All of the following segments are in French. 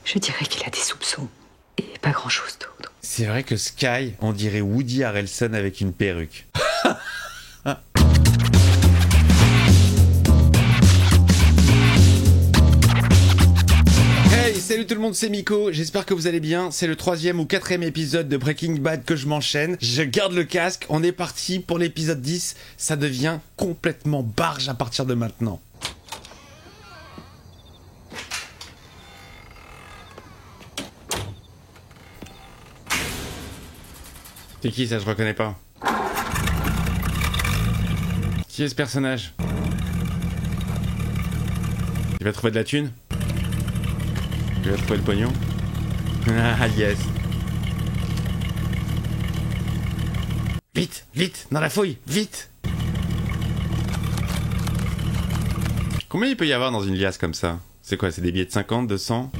Je dirais qu'il a des soupçons. Et pas grand-chose d'autre. C'est vrai que Sky, on dirait Woody Harrelson avec une perruque. Hey, salut tout le monde, c'est Miko, j'espère que vous allez bien. C'est le 3e ou 4e épisode de Breaking Bad que je m'enchaîne. Je garde le casque, on est parti pour l'épisode 10. Ça devient complètement barge à partir de maintenant. C'est qui ça, je reconnais pas. Qui est ce personnage? Il va trouver de la thune? Il va trouver le pognon? Ah yes. Vite, vite, dans la fouille, vite. Combien il peut y avoir dans une liasse comme ça? C'est quoi, c'est des billets de 50, 200?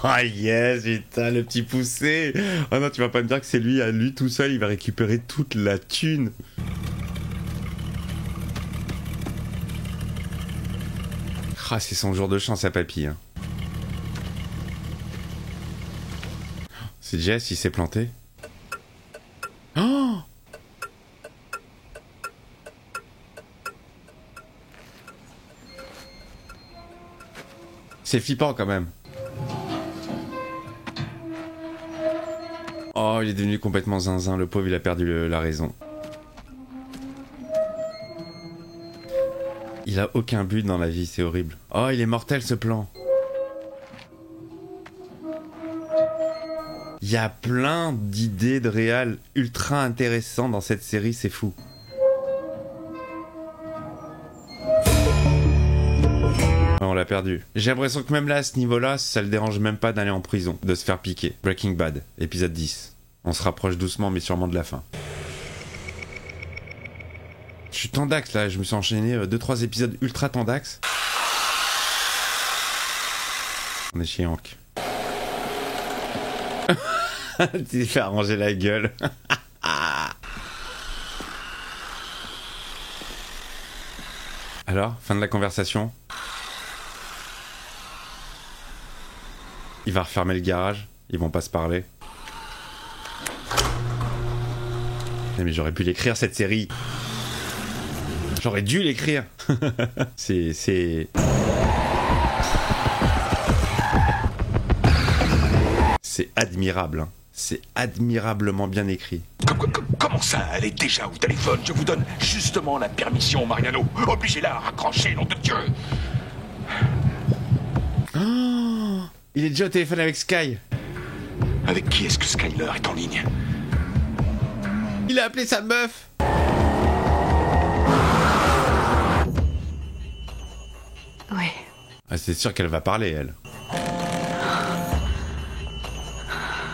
Ah yes, putain, le petit poussé. Oh non, tu vas pas me dire que c'est lui, à lui tout seul, il va récupérer toute la thune. Ah, c'est son jour de chance à papy, hein. C'est Jess, il s'est planté. Oh! C'est flippant quand même. Oh, il est devenu complètement zinzin, le pauvre, il a perdu la raison. Il a aucun but dans la vie, c'est horrible. Oh, il est mortel ce plan. Il y a plein d'idées de réal ultra intéressantes dans cette série, c'est fou. On l'a perdu. J'ai l'impression que même là, à ce niveau-là, ça le dérange même pas d'aller en prison, de se faire piquer. Breaking Bad, épisode 10. On se rapproche doucement, mais sûrement de la fin. Je suis tendax là, je me suis enchaîné 2-3 épisodes ultra tendax. On est chez Hank. Tu t'es fait arranger la gueule. Alors, fin de la conversation. Il va refermer le garage, ils vont pas se parler. Mais j'aurais pu l'écrire cette série. J'aurais dû l'écrire. C'est admirable, hein. C'est admirablement bien écrit. Comment ça, elle est déjà au téléphone? Je vous donne justement la permission, Mariano. Obligez-la à raccrocher, nom de Dieu. Oh, il est déjà au téléphone avec Sky. Avec qui est-ce que Skyler est en ligne? Il a appelé sa meuf. Ouais. Ah, c'est sûr qu'elle va parler, elle.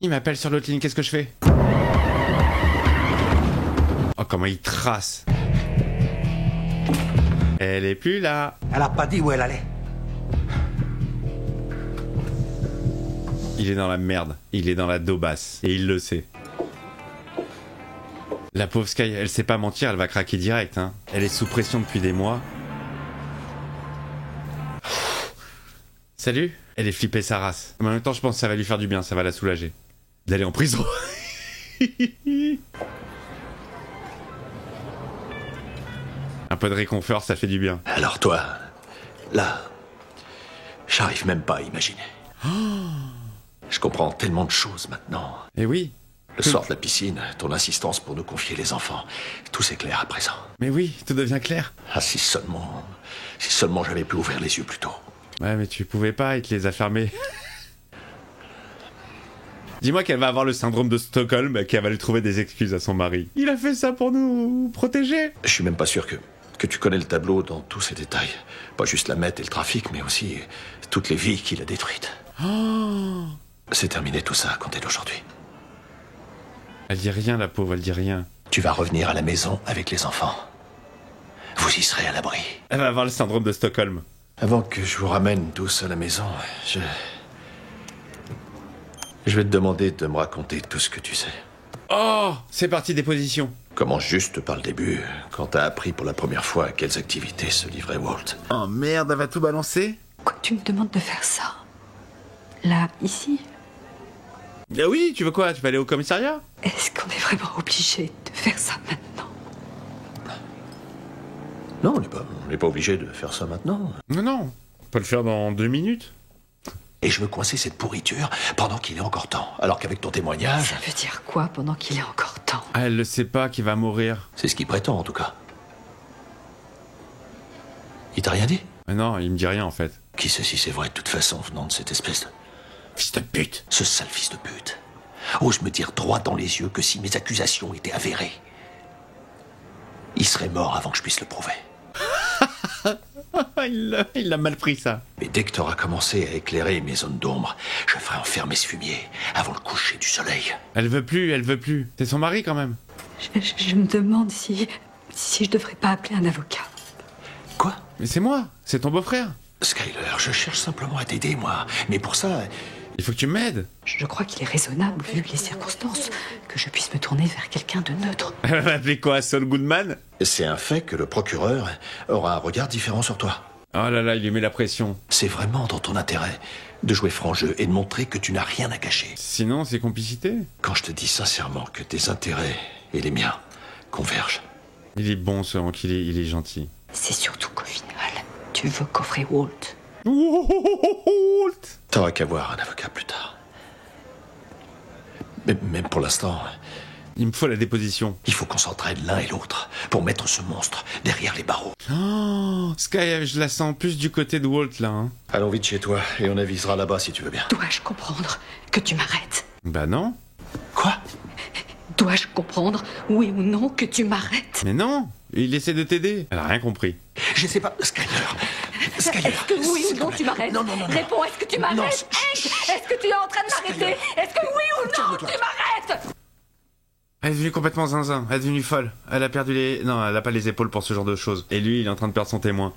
Il m'appelle sur l'autre ligne, qu'est-ce que je fais? Oh, comment il trace. Elle est plus là. Elle a pas dit où elle allait. Il est dans la merde. Il est dans la daubasse. Et il le sait. La pauvre Sky, elle sait pas mentir, elle va craquer direct, hein. Elle est sous pression depuis des mois. Salut. Elle est flippée sa race. Mais en même temps, je pense que ça va lui faire du bien, ça va la soulager. D'aller en prison. Un peu de réconfort, ça fait du bien. Alors toi, là, j'arrive même pas à imaginer. Je comprends tellement de choses maintenant. Eh oui. Le soir de la piscine, ton insistance pour nous confier les enfants, tout s'éclaire à présent. Mais oui, tout devient clair. Ah, si seulement j'avais pu ouvrir les yeux plus tôt. Ouais, mais tu pouvais pas, il te les a fermés. Dis-moi qu'elle va avoir le syndrome de Stockholm, qu'elle va lui trouver des excuses à son mari. Il a fait ça pour nous protéger. Je suis même pas sûr que tu connais le tableau dans tous ses détails. Pas juste la meth et le trafic, mais aussi toutes les vies qu'il a détruites. Oh. C'est terminé tout ça à compter d'aujourd'hui. Elle dit rien, la pauvre, elle dit rien. Tu vas revenir à la maison avec les enfants. Vous y serez à l'abri. Elle va avoir le syndrome de Stockholm. Avant que je vous ramène tous à la maison, je vais te demander de me raconter tout ce que tu sais. Oh, c'est parti, des positions. Commence juste par le début, quand t'as appris pour la première fois à quelles activités se livrait Walt. Oh merde, elle va tout balancer. Pourquoi tu me demandes de faire ça? Là, ici? Ah oui, tu veux quoi? Tu vas aller au commissariat? Est-ce qu'on est vraiment obligé de faire ça maintenant? Non, on n'est pas obligé de faire ça maintenant. Non, non. On peut le faire dans 2 minutes. Et je veux coincer cette pourriture pendant qu'il est encore temps. Alors qu'avec ton témoignage... Ça veut dire quoi pendant qu'il est encore temps? Ah, elle le sait pas qu'il va mourir. C'est ce qu'il prétend, en tout cas. Il t'a rien dit? Mais non, il me dit rien en fait. Qui sait si c'est vrai de toute façon, venant de cette espèce de... Fils de pute. Ce sale fils de pute. Ose me dire droit dans les yeux que si mes accusations étaient avérées, il serait mort avant que je puisse le prouver. il l'a mal pris ça. Mais dès que t'auras commencé à éclairer mes zones d'ombre, je ferai enfermer ce fumier avant le coucher du soleil. Elle veut plus. C'est son mari quand même. Je me demande si je devrais pas appeler un avocat. Quoi? Mais c'est moi, c'est ton beau-frère. Skyler, je cherche simplement à t'aider, moi. Mais pour ça... Il faut que tu m'aides. Je crois qu'il est raisonnable, vu les circonstances, que je puisse me tourner vers quelqu'un de neutre. Elle va appeler quoi, Saul Goodman? C'est un fait que le procureur aura un regard différent sur toi. Oh là là, il lui met la pression. C'est vraiment dans ton intérêt de jouer franc jeu et de montrer que tu n'as rien à cacher. Sinon, c'est complicité. Quand je te dis sincèrement que tes intérêts et les miens convergent. Il est bon, ce Hank, il est gentil. C'est surtout qu'au final, tu veux coffrer Walt. Walt. T'auras qu'à voir un avocat plus tard. Mais même pour l'instant, Il me faut la déposition. il faut qu'on s'entraide l'un et l'autre pour mettre ce monstre derrière les barreaux. Oh, Sky, je la sens plus du côté de Walt, là. Hein. Allons vite chez toi et on avisera là-bas si tu veux bien. Dois-je comprendre que tu m'arrêtes? Bah non. Quoi? Dois-je comprendre, oui ou non, que tu m'arrêtes? Mais non, il essaie de t'aider. Elle a rien compris. Je sais pas, Skyler. Skyler. Est-ce que oui s'il ou te non plaît. tu m'arrêtes? Non, non, non, non. Réponds, est-ce que tu m'arrêtes? Non, Est-ce que tu es en train de m'arrêter? Est-ce que oui ou non Calme-toi. tu m'arrêtes? Elle est devenue complètement zinzin, elle est devenue folle. Elle a perdu les... Non, elle a pas les épaules pour ce genre de choses. Et lui, il est en train de perdre son témoin.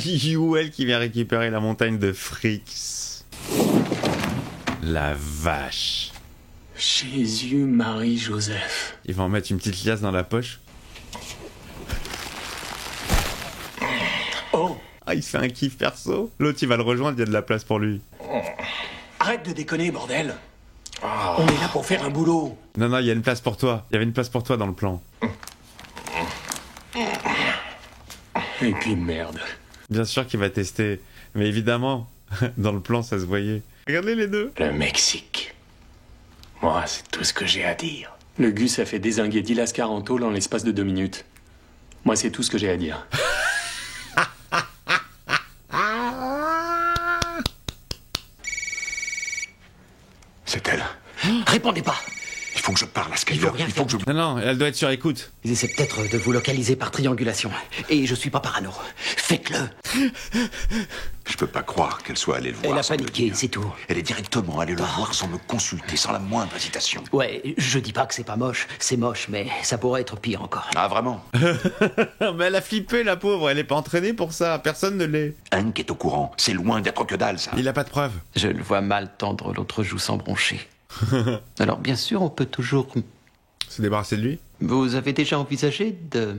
Youel qui vient récupérer la montagne de Frix. La vache. Jésus, Marie, Joseph. Il va en mettre une petite liasse dans la poche. Oh, Ah, il se fait un kiff perso. L'autre, il va le rejoindre, il y a de la place pour lui. arrête de déconner, bordel. On est là pour faire un boulot. Non, non, il y a une place pour toi. Il y avait une place pour toi dans le plan. Et puis merde. Bien sûr qu'il va tester. Mais évidemment, dans le plan, ça se voyait. Regardez les deux. Le Mexique. Moi, c'est tout ce que j'ai à dire. Le Gus a fait dézinguer Dilas Caranto en l'espace de 2 minutes. Moi, c'est tout ce que j'ai à dire. C'est elle. Répondez pas. Il faut que je parle à Il Skyler. faut rien Il faut que je... Non, non, elle doit être sur écoute. Ils essaient peut-être de vous localiser par triangulation. Et je suis pas parano. Faites-le. Je peux pas croire qu'elle soit allée le voir. Elle a sans me le paniqué, dire. c'est tout. Elle est directement allée le voir sans me consulter, sans la moindre hésitation. Ouais, je dis pas que c'est pas moche. C'est moche, mais ça pourrait être pire encore. Ah, vraiment? Mais elle a flippé, la pauvre. Elle est pas entraînée pour ça. Personne ne l'est. Hank est au courant. C'est loin d'être que dalle, ça. Il a pas de preuves. Je le vois mal tendre l'autre joue sans broncher. Alors, bien sûr, on peut toujours... Se débarrasser de lui. Vous avez déjà envisagé de...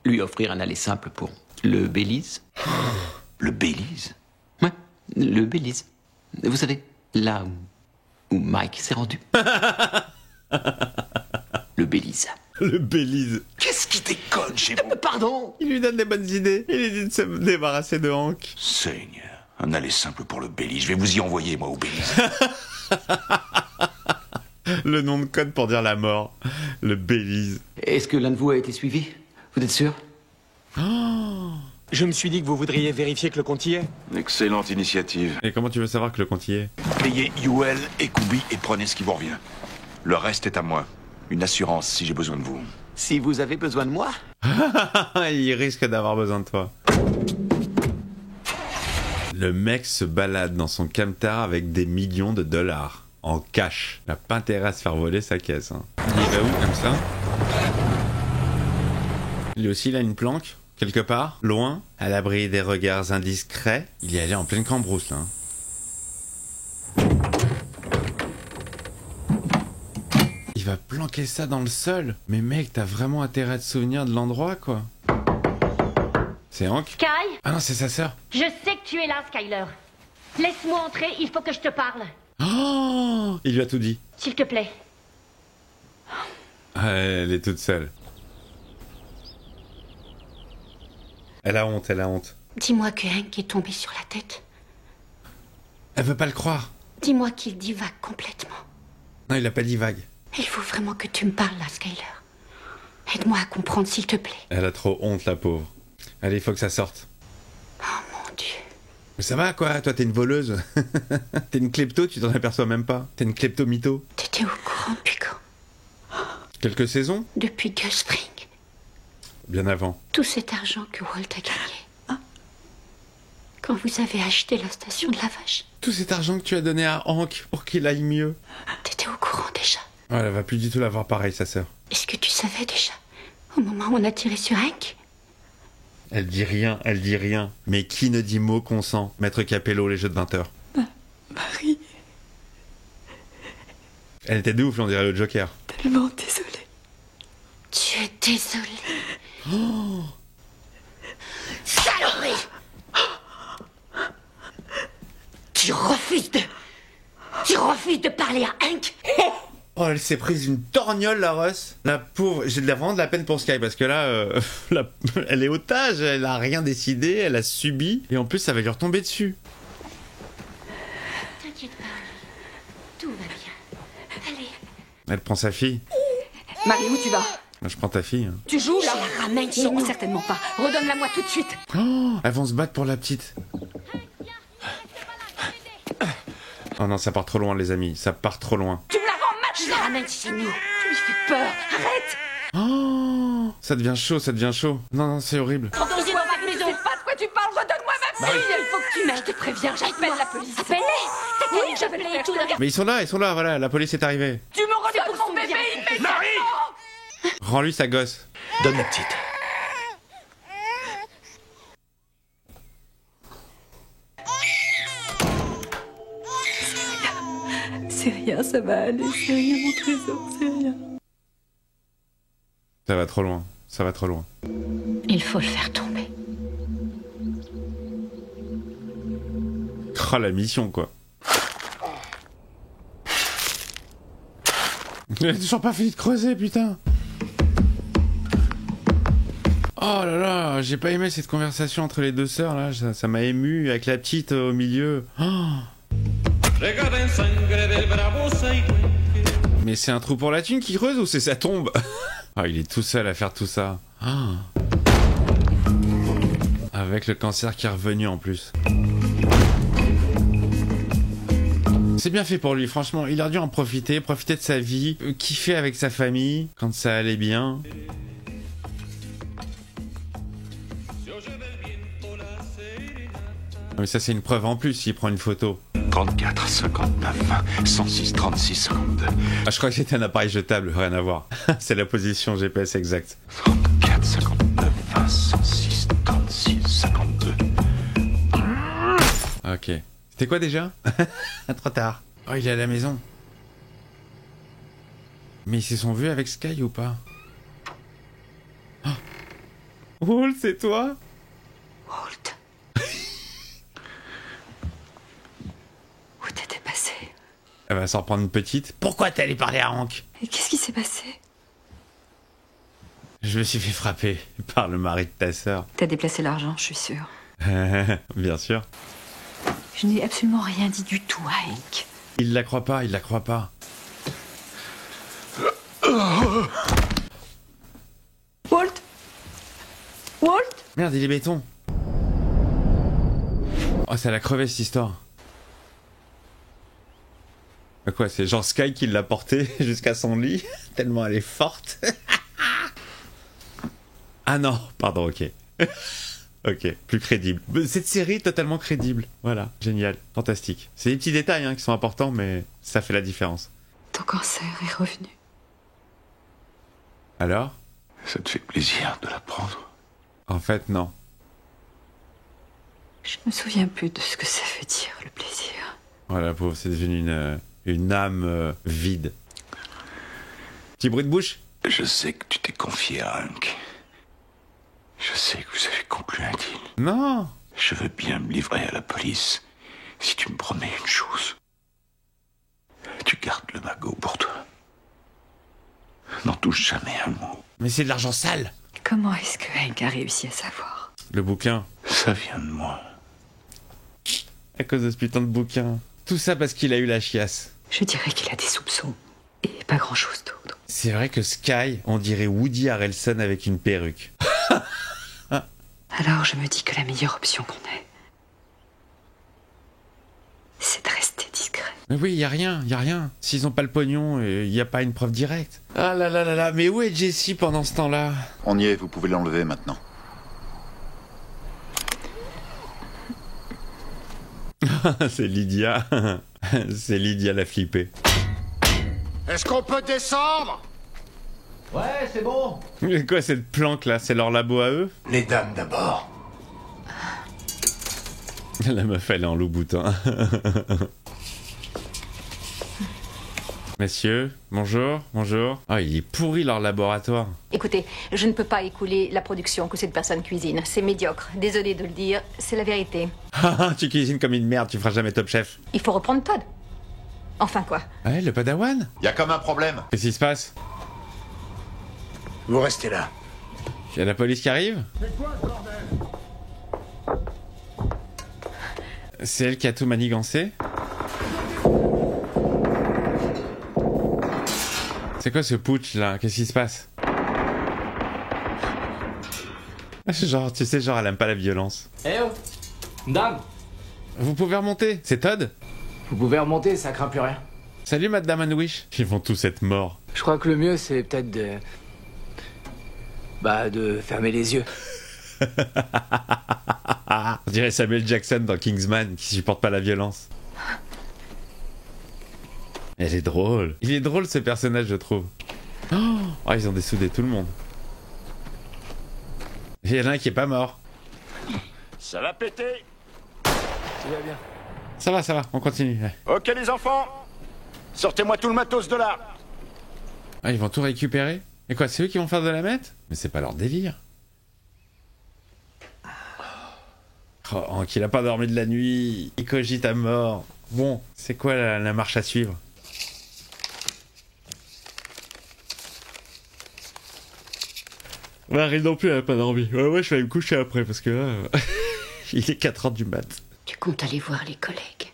lui offrir un aller simple pour le Belize? Le Belize? Ouais, le Belize. Vous savez, là où Mike s'est rendu. Le Belize. Le Belize. Qu'est-ce qui déconne chez vous? Pardon? Il lui donne des bonnes idées. Il lui dit de se débarrasser de Hank. Seigneur, un aller simple pour le Belize. Je vais vous y envoyer, moi, au Belize. Le nom de code pour dire la mort. Le Belize. Est-ce que l'un de vous a été suivi? Vous êtes sûr? Je me suis dit que vous voudriez vérifier que le compte y est. Excellente initiative. Et comment tu veux savoir que le compte y est? Payez Yuel et Kubi et prenez ce qui vous revient. Le reste est à moi. Une assurance si j'ai besoin de vous. Si vous avez besoin de moi? Il risque d'avoir besoin de toi. Le mec se balade dans son camtar avec des millions de dollars. En cash. Il n'a pas intérêt à se faire voler sa caisse. Hein. Il va où comme ça? Lui aussi, il a une planque. quelque part, loin, à l'abri des regards indiscrets. Il y allait en pleine cambrousse, là. Il va planquer ça dans le sol. Mais mec, t'as vraiment intérêt à te souvenir de l'endroit, quoi. C'est Hank? Sky, Ah non, c'est sa sœur. je sais que tu es là, Skyler. Laisse-moi entrer, il faut que je te parle. Oh, il lui a tout dit. S'il te plaît. Ah, elle est toute seule. Elle a honte, elle a honte. Dis-moi que Hank est tombé sur la tête. Elle veut pas le croire. Dis-moi qu'il divague complètement. Non, il a pas dit vague. Il faut vraiment que tu me parles là, Skyler. Aide-moi à comprendre, s'il te plaît. Elle a trop honte, la pauvre. Allez, il faut que ça sorte. Oh mon Dieu. Mais ça va, quoi? Toi, t'es une voleuse. T'es une klepto, tu t'en aperçois même pas. T'es une klepto-mytho. T'étais au courant depuis quand? Quelques saisons? Depuis Gulf Spring. Bien avant. Tout cet argent que Walt a gagné. Quand vous avez acheté la station de lavage. Tout cet argent que tu as donné à Hank pour qu'il aille mieux. T'étais au courant déjà. Ouais, elle va plus du tout la voir pareil, sa sœur. Est-ce que tu savais déjà, au moment où on a tiré sur Hank? Elle dit rien, elle dit rien. Mais qui ne dit mot consent? Maître Capello, les jeux de 20h. Marie, Elle était de ouf, on dirait le Joker. tellement désolée. Tu es désolé. Saloperie! Tu refuses de parler à Hank? Oh, elle s'est prise une torgnole, la Russ. La pauvre. J'ai vraiment de la peine pour Sky parce que là, elle est otage, elle a rien décidé, elle a subi. Et en plus, ça va lui retomber dessus. T'inquiète pas, tout va bien. Allez, Elle prend sa fille. Marie, où tu vas? Moi, je prends ta fille. Hein. Tu joues là? je la ramène chez Non, nous. certainement pas. Redonne-la-moi tout de suite. Oh, elles vont se battre pour la petite. Oh non, ça part trop loin, les amis. Ça part trop loin. Tu me la rends Je la ramène chez nous. Tu lui fais peur. Arrête. Oh, ça devient chaud, ça devient chaud. Non, non, c'est horrible. Retournez dans votre maison. Je sais pas de quoi tu parles. Redonne-moi ma fille. Il faut que tu m'aides. Je te préviens, j'appelle la police. Appelle-les. T'as dit que j'appelais et tout. Mais ils sont là, voilà, la police est arrivée. Tu me redonnes pour mon son bébé bien. immédiatement. Rends-lui sa gosse. Donne la petite. C'est rien, ça va aller. C'est rien, mon trésor, c'est rien. Ça va trop loin, ça va trop loin. Il faut le faire tomber. Oh, la mission, quoi. Il a toujours pas fini de creuser, putain. Oh là là, j'ai pas aimé cette conversation entre les deux sœurs, là. Ça m'a ému, avec la petite au milieu. Oh. Mais c'est un trou pour la thune qui creuse ou c'est sa tombe? Ah, il est tout seul à faire tout ça. Ah. Avec le cancer qui est revenu en plus. C'est bien fait pour lui, franchement. Il aurait dû en profiter de sa vie, kiffer avec sa famille, quand ça allait bien. Mais ça, c'est une preuve en plus, s'il prend une photo. 34, 59, 20, 106, 36, 52. Ah, je crois que c'était un appareil jetable, rien à voir. C'est la position GPS exacte. 34, 59, 20, 106, 36, 52. Ok. C'était quoi déjà? Trop tard. Oh, il est à la maison. Mais ils se sont vus avec Sky ou pas? Oh, Walt, c'est toi? Walt. Où t'étais passé? Elle va s'en prendre une petite. Pourquoi t'es allé parler à Hank? Et qu'est-ce qui s'est passé? Je me suis fait frapper par le mari de ta sœur. T'as déplacé l'argent, je suis sûre. Bien sûr. Je n'ai absolument rien dit du tout à Hank. Il la croit pas, il la croit pas. Walt? Walt? Merde, il est béton. Oh, ça l'a crevé cette histoire. Mais quoi, c'est genre Sky qui l'a portée jusqu'à son lit, tellement elle est forte. Ah non, pardon, ok. Ok, plus crédible. Cette série est totalement crédible. Voilà, génial, fantastique. C'est des petits détails hein, qui sont importants, mais ça fait la différence. Ton cancer est revenu. Alors? Ça te fait plaisir de l'apprendre? En fait, non. Je me souviens plus de ce que ça veut dire, le plaisir. Oh la pauvre, c'est devenu une âme vide. Petit bruit de bouche? Je sais que tu t'es confié à Hank. Je sais que vous avez conclu un deal. Non. Je veux bien me livrer à la police si tu me promets une chose. Tu gardes le magot pour toi. N'en touche jamais un mot. Mais c'est de l'argent sale. Comment est-ce que Hank a réussi à savoir? Le bouquin. Ça vient de moi. À cause de ce putain de bouquin. Tout ça parce qu'il a eu la chiasse. Je dirais qu'il a des soupçons. Et pas grand-chose d'autre. C'est vrai que Sky, on dirait Woody Harrelson avec une perruque. Alors je me dis que la meilleure option qu'on ait, c'est de rester discret. Mais oui, y a rien. S'ils ont pas le pognon, y a pas une preuve directe. Ah là là là là, mais où est Jessie pendant ce temps-là? On y est, vous pouvez l'enlever maintenant. C'est Lydia. C'est Lydia la flippée. Est-ce qu'on peut descendre? Ouais, c'est bon. Mais quoi cette planque là? C'est leur labo à eux? Les dames d'abord. La meuf elle est en loup-boutin. Messieurs, bonjour. Oh, il est pourri leur laboratoire. Écoutez, je ne peux pas écouler la production que cette personne cuisine. C'est médiocre. Désolée de le dire, c'est la vérité. Tu cuisines comme une merde, tu feras jamais Top Chef. Il faut reprendre Todd. Enfin quoi? Ouais, le padawan? Y a comme un problème. Qu'est-ce qui se passe? Vous restez là. Y a la police qui arrive? C'est elle qui a tout manigancé? C'est quoi ce putsch là? Qu'est-ce qui se passe? Genre, tu sais, genre elle aime pas la violence. Eh oh, dame, Vous pouvez remonter, c'est Todd? vous pouvez remonter, ça craint plus rien. Salut Madame Anwish. Ils vont tous être morts. Je crois que le mieux, c'est peut-être de... de fermer les yeux. On dirait Samuel Jackson dans Kingsman qui supporte pas la violence. Elle est drôle. Il est drôle ce personnage, je trouve. Oh, ils ont dessoudé tout le monde. Il y en a un qui est pas mort. Ça va péter. Tout va bien. Ça va, on continue. Ouais. Ok les enfants, sortez-moi tout le matos de là. Ah, ils vont tout récupérer? Et quoi, c'est eux qui vont faire de la meth? Mais c'est pas leur délire. Oh, qu'il a pas dormi de la nuit. Il cogite à mort. Bon, c'est quoi la marche à suivre? Marie non plus, elle a pas dormi. Ouais, je vais aller me coucher après parce que là, il est 4h du mat. Tu comptes aller voir les collègues?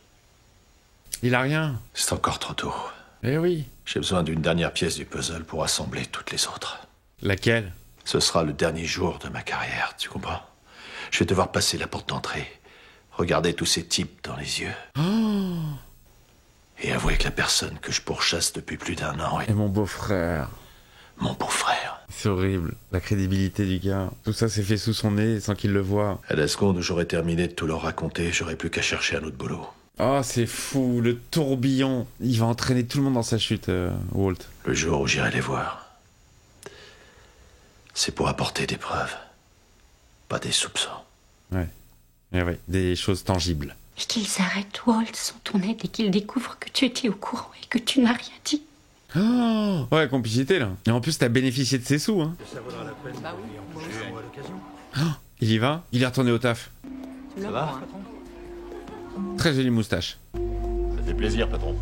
Il a rien. C'est encore trop tôt. Eh oui. J'ai besoin d'une dernière pièce du puzzle pour assembler toutes les autres. Laquelle? Ce sera le dernier jour de ma carrière, tu comprends? Je vais devoir passer la porte d'entrée, regarder tous ces types dans les yeux. Et avouer que la personne que je pourchasse depuis plus d'1 an est Et mon beau-frère. mon beau-frère. C'est horrible. La crédibilité du gars. Tout ça s'est fait sous son nez sans qu'il le voie. À la seconde où j'aurais terminé de tout leur raconter, j'aurais plus qu'à chercher un autre boulot. Oh, c'est fou. Le tourbillon. Il va entraîner tout le monde dans sa chute, Walt. Le jour où j'irai les voir, c'est pour apporter des preuves, pas des soupçons. Ouais. Eh ouais, des choses tangibles. Et qu'ils arrêtent Walt sans ton aide et qu'ils découvrent que tu étais au courant et que tu n'as rien dit. Oh, ouais, complicité là. Et en plus, t'as bénéficié de ses sous, hein. Oh, il y va? Il est retourné au taf. Ça va? Très jolie moustache. Ça fait plaisir, patron.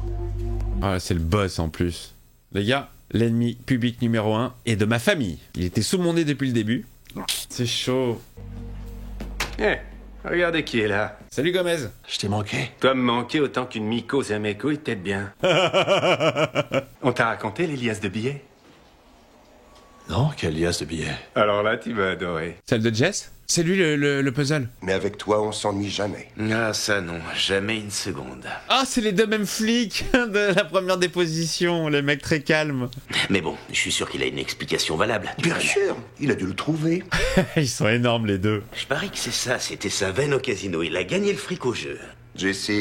Ah, c'est le boss en plus. Les gars, l'ennemi public numéro 1 est de ma famille. Il était sous mon nez depuis le début. C'est chaud. Eh, regardez qui est là. Salut Gomez. Je t'ai manqué. Toi me manquer autant qu'une mycose à mes couilles, peut-être bien. On t'a raconté les liasses de billets? Non, quelle liasse de billets. Alors là, tu vas adorer. Celle de Jess? C'est lui le puzzle. Mais avec toi, on s'ennuie jamais. Ah, ça non, jamais une seconde. Ah, c'est les deux mêmes flics de la première déposition, les mecs très calmes. Mais bon, je suis sûr qu'il a une explication valable. Bien sûr, il a dû le trouver. Ils sont énormes les deux. Je parie que c'est ça, c'était sa veine au casino. Il a gagné le fric au jeu. Jesse,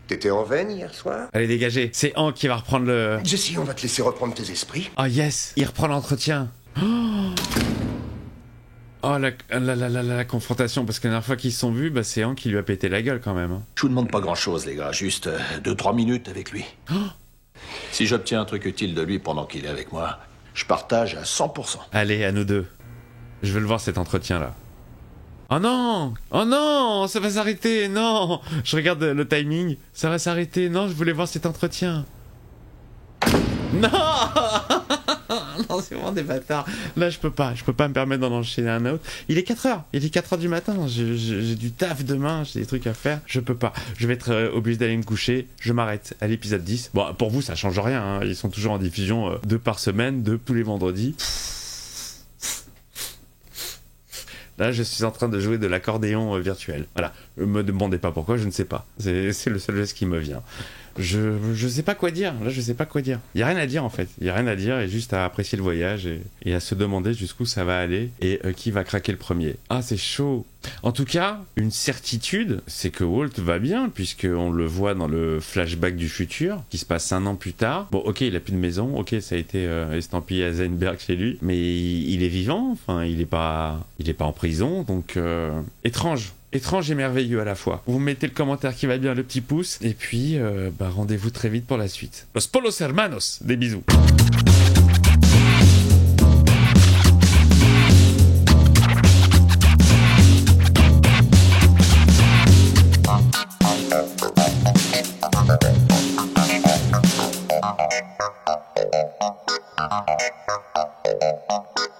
t'étais en veine hier soir? Allez, dégagez. C'est Hank qui va reprendre le... Jesse, on va te laisser reprendre tes esprits. Oh yes, il reprend l'entretien. Oh la confrontation, parce que la dernière fois qu'ils se sont vus, bah, c'est Hank qui lui a pété la gueule quand même. Hein. Je vous demande pas grand-chose, les gars, juste 2-3 minutes avec lui. Si j'obtiens un truc utile de lui pendant qu'il est avec moi, je partage à 100%. Allez, à nous deux. Je veux le voir cet entretien-là. Oh non! Oh non! Ça va s'arrêter! Non! Je regarde le timing. Ça va s'arrêter. Non, je voulais voir cet entretien. Non! Non, c'est vraiment des bâtards. Là, je peux pas me permettre d'en enchaîner un autre. Il est 4h. Il est 4h du matin. J'ai du taf demain. J'ai des trucs à faire. Je peux pas. Je vais être obligé d'aller me coucher. Je m'arrête à l'épisode 10. Bon, pour vous, ça change rien. Hein. Ils sont toujours en diffusion 2 par semaine, 2 tous les vendredis. Là, je suis en train de jouer de l'accordéon virtuel. Voilà. Me demandez pas pourquoi, je ne sais pas. C'est le seul geste qui me vient. Je sais pas quoi dire. Là, je sais pas quoi dire. Il y a rien à dire en fait. Il y a rien à dire et juste à apprécier le voyage et à se demander jusqu'où ça va aller et qui va craquer le premier. Ah, c'est chaud. En tout cas, une certitude, c'est que Walt va bien puisqu'on le voit dans le flashback du futur qui se passe 1 an plus tard. Bon, ok, il a plus de maison. Ok, ça a été estampillé à Heisenberg chez lui, mais il est vivant. Enfin, il est pas en prison. Donc étrange et merveilleux à la fois. Vous mettez le commentaire qui va bien, le petit pouce, et puis rendez-vous très vite pour la suite. Los Polos Hermanos, des bisous. Thank you.